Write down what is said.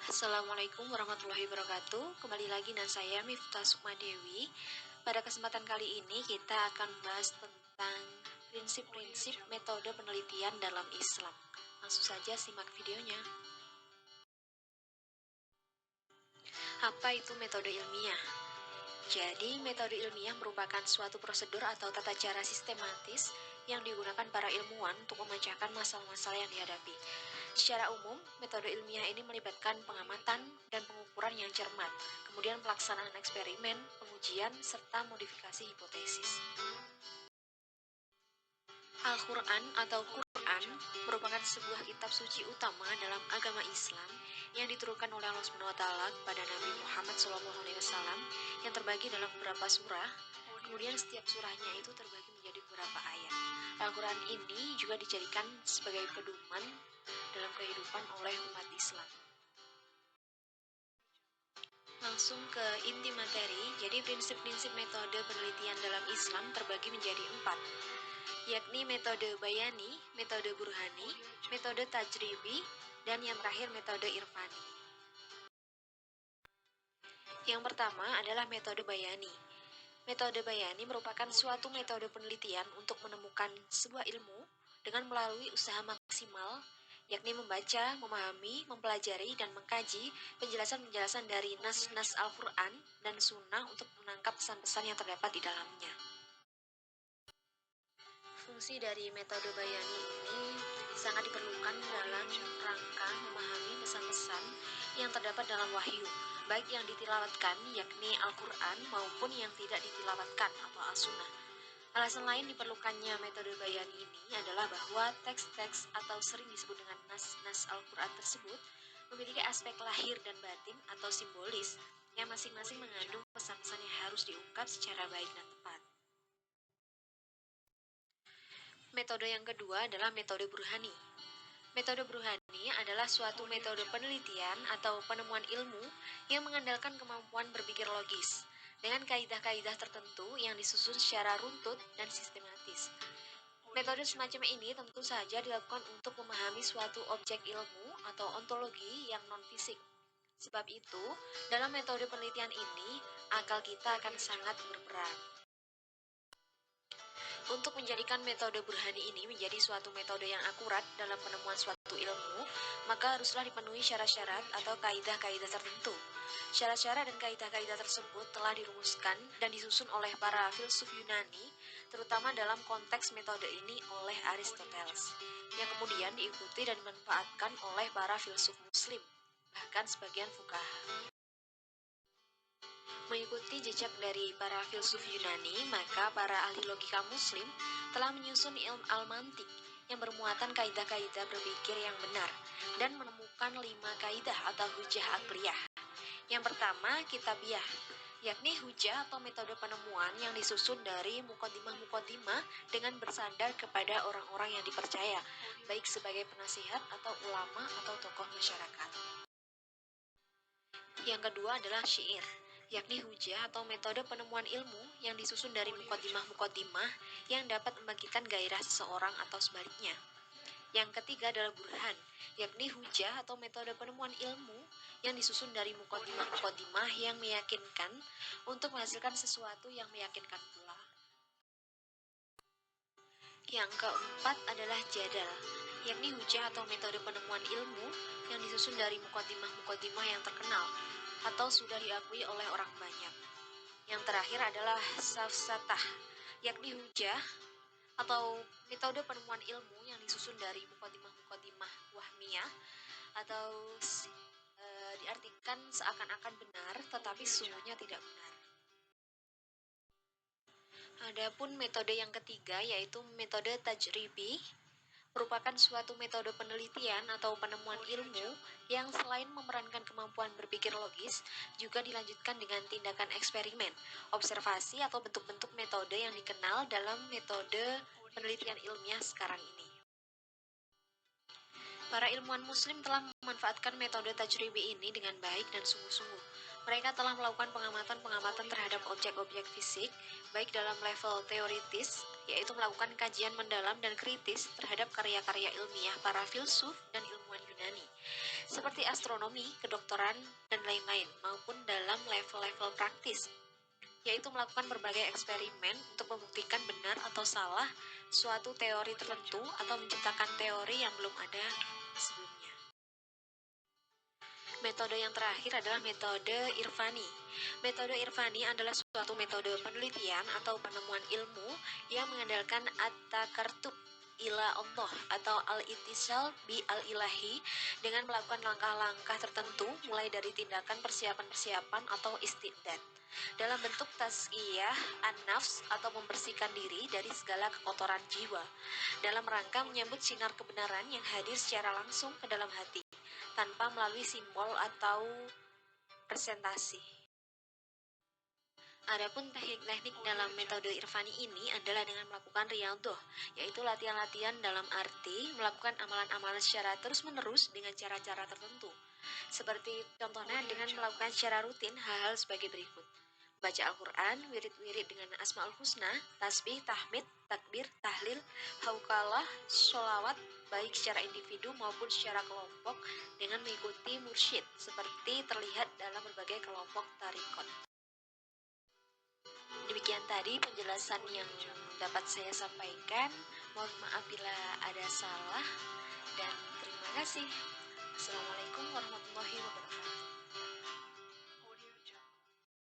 Assalamualaikum warahmatullahi wabarakatuh. Kembali lagi dengan saya Miftah Sukmadewi. Pada kesempatan kali ini kita akan membahas tentang prinsip-prinsip metode penelitian dalam Islam. Langsung saja simak videonya. Apa itu metode ilmiah? Jadi, metode ilmiah merupakan suatu prosedur atau tata cara sistematis yang digunakan para ilmuwan untuk memecahkan masalah-masalah yang dihadapi. Secara umum, metode ilmiah ini melibatkan pengamatan dan pengukuran yang cermat, kemudian pelaksanaan eksperimen, pengujian, serta modifikasi hipotesis. Al-Quran atau Quran merupakan sebuah kitab suci utama dalam agama Islam yang diturunkan oleh Allah SWT kepada Nabi Muhammad SAW yang terbagi dalam beberapa surah. Kemudian setiap surahnya itu terbagi menjadi beberapa ayat. Al-Quran ini juga dijadikan sebagai pedoman dalam kehidupan oleh umat Islam. Langsung ke inti materi. Jadi prinsip-prinsip metode penelitian dalam Islam terbagi menjadi 4, yakni metode bayani, metode burhani, metode tajribi, dan yang terakhir metode irfani. Yang pertama adalah metode bayani. Metode bayani merupakan suatu metode penelitian untuk menemukan sebuah ilmu dengan melalui usaha maksimal, yakni membaca, memahami, mempelajari, dan mengkaji penjelasan-penjelasan dari nas-nas Al-Quran dan Sunnah untuk menangkap pesan-pesan yang terdapat di dalamnya. Fungsi dari metode bayani ini sangat diperlukan dalam rangka memahami pesan-pesan yang terdapat dalam wahyu, baik yang ditilawatkan yakni Al-Quran maupun yang tidak ditilawatkan atau As-Sunnah. Alasan lain diperlukannya metode bayani ini adalah bahwa teks-teks atau sering disebut dengan nas-nas Al-Quran tersebut memiliki aspek lahir dan batin atau simbolis yang masing-masing mengandung pesan-pesan yang harus diungkap secara baik dan tepat. Metode yang kedua adalah metode burhani. Metode burhani adalah suatu metode penelitian atau penemuan ilmu yang mengandalkan kemampuan berpikir logis dengan kaidah-kaidah tertentu yang disusun secara runtut dan sistematis. Metode semacam ini tentu saja dilakukan untuk memahami suatu objek ilmu atau ontologi yang non-fisik. Sebab itu, dalam metode penelitian ini, akal kita akan sangat berperan. Untuk menjadikan metode burhani ini menjadi suatu metode yang akurat dalam penemuan suatu ilmu, maka haruslah dipenuhi syarat-syarat atau kaidah-kaidah tertentu. Syarat-syarat dan kaidah-kaidah tersebut telah dirumuskan dan disusun oleh para filsuf Yunani, terutama dalam konteks metode ini oleh Aristoteles, yang kemudian diikuti dan dimanfaatkan oleh para filsuf Muslim, bahkan sebagian fuqaha. Mengikuti jejak dari para filsuf Yunani, maka para ahli logika Muslim telah menyusun ilmu al-mantik yang bermuatan kaidah-kaidah berpikir yang benar dan menemukan 5 kaidah atau hujah akliyah. Yang pertama, kitabiyah, yakni hujah atau metode penemuan yang disusun dari muqaddimah-muqaddimah dengan bersandar kepada orang-orang yang dipercaya, baik sebagai penasihat atau ulama atau tokoh masyarakat. Yang kedua adalah syair, yakni hujah atau metode penemuan ilmu yang disusun dari muqaddimah-muqaddimah yang dapat membangkitkan gairah seseorang atau sebaliknya. Yang ketiga adalah burhan, yakni hujah atau metode penemuan ilmu yang disusun dari muqaddimah-muqaddimah yang meyakinkan untuk menghasilkan sesuatu yang meyakinkan pula. Yang keempat adalah jadal, yakni hujah atau metode penemuan ilmu yang disusun dari muqaddimah-muqaddimah yang terkenal atau sudah diakui oleh orang banyak. Yang terakhir adalah safsatah, yakni hujah atau metode penemuan ilmu yang disusun dari muqaddimah-muqaddimah wahmiyah atau diartikan seakan-akan benar tetapi sesungguhnya tidak benar. Adapun metode yang ketiga yaitu metode tajribi, merupakan suatu metode penelitian atau penemuan ilmu yang selain memerankan kemampuan berpikir logis, juga dilanjutkan dengan tindakan eksperimen, observasi atau bentuk-bentuk metode yang dikenal dalam metode penelitian ilmiah sekarang ini. Para ilmuwan muslim telah memanfaatkan metode tajribi ini dengan baik dan sungguh-sungguh. Mereka telah melakukan pengamatan-pengamatan terhadap objek-objek fisik, baik dalam level teoritis, yaitu melakukan kajian mendalam dan kritis terhadap karya-karya ilmiah para filsuf dan ilmuwan Yunani. Yunani, seperti astronomi, kedokteran, dan lain-lain, maupun dalam level-level praktis, yaitu melakukan berbagai eksperimen untuk membuktikan benar atau salah suatu teori tertentu atau menciptakan teori yang belum ada sebelumnya. Metode yang terakhir adalah metode Irfani. Metode Irfani adalah suatu metode penelitian atau penemuan ilmu yang mengandalkan at-takartub ila Allah atau al-ittisal bi al-ilahi dengan melakukan langkah-langkah tertentu mulai dari tindakan persiapan-persiapan atau istidad dalam bentuk tazkiyah an-nafs atau membersihkan diri dari segala kekotoran jiwa dalam rangka menyambut sinar kebenaran yang hadir secara langsung ke dalam hati tanpa melalui simbol atau presentasi. Adapun teknik-teknik dalam metode Irfani ini adalah dengan melakukan riyadhah, yaitu latihan-latihan dalam arti melakukan amalan-amalan secara terus-menerus dengan cara-cara tertentu. Seperti contohnya dengan melakukan secara rutin hal-hal sebagai berikut. Baca Al-Quran, wirid-wirid dengan Asma'ul Husna, tasbih, tahmid, takbir, tahlil, haukalah, sholawat, baik secara individu maupun secara kelompok dengan mengikuti mursyid, seperti terlihat dalam berbagai kelompok tarikot. Demikian tadi penjelasan yang dapat saya sampaikan. Mohon maaf bila ada salah dan terima kasih. Assalamualaikum warahmatullahi wabarakatuh.